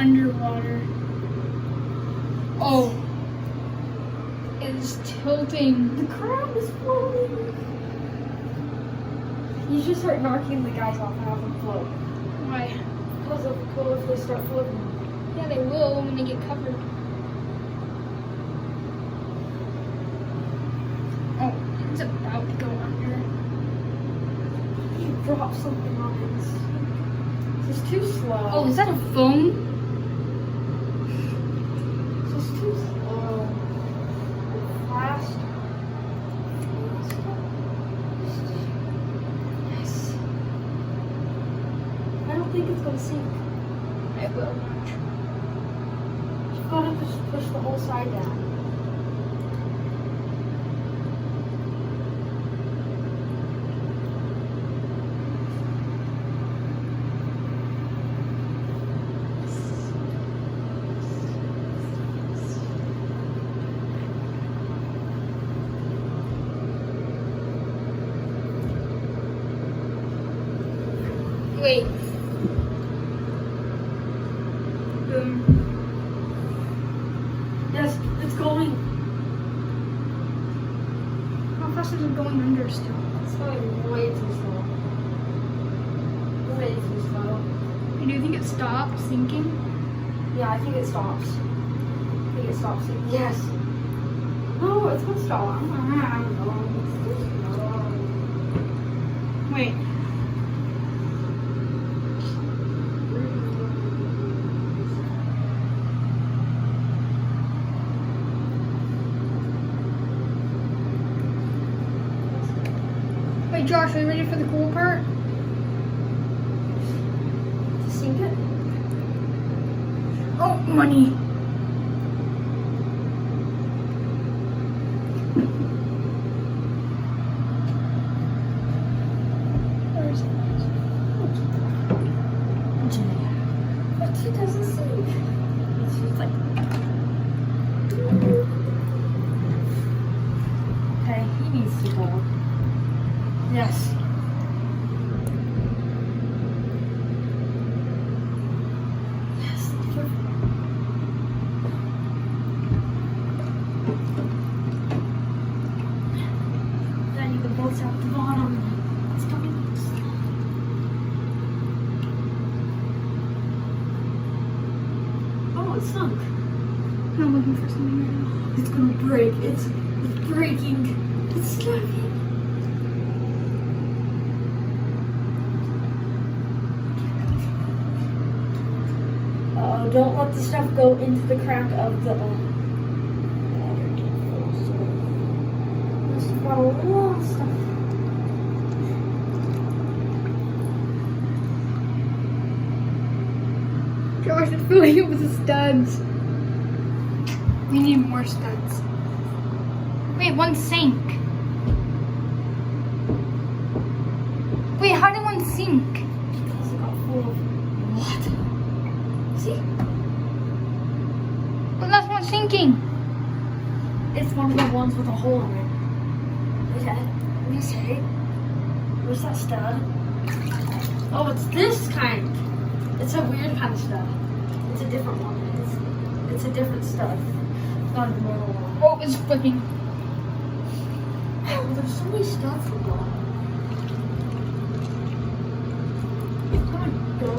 underwater. Oh. It's tilting. The crab is floating. You should start knocking the guys off and have them float. Why? Because of cool if they start floating. Yeah, they will when they get covered. Oh, it's about to go under. You drop something on it. It's just too slow. Oh, is that a foam? It's just too slow. Fast. Yes. I don't think it's gonna sink. It will. You've gotta just push the whole side down. Wait. Boom. Yes, it's going. How fast is it going under still? It's going way too slow. Way too slow. Do you think it stopped sinking? Yeah, I think it stops. I think it stops. Yes. No, it's gonna stop. Wait. Wait, Josh, are you ready for the cool part? Sink it. Oh, money. Where is it? But it doesn't sink. It's just like. Okay, he needs to go. Yes. Yes. Then the boat's at the bottom. It's coming. Oh, it sunk. I'm looking for something right now. It's gonna break. It's breaking. It's snapping. Don't let the stuff go into the crack of the There's got a lot of stuff. Josh, it's filling up with the studs. We need more studs. Wait, one sank. Wait, how did one sink? Because it got full of water. See? But that's one sinking. It's one of the ones with a hole in it. Okay. Let me see. Where's that stud? Oh, it's this kind. It's a weird kind of stud. It's a different one. It's a different stud. It's not a normal one. Oh, it's flipping. Oh, there's so many studs in there. It's gonna go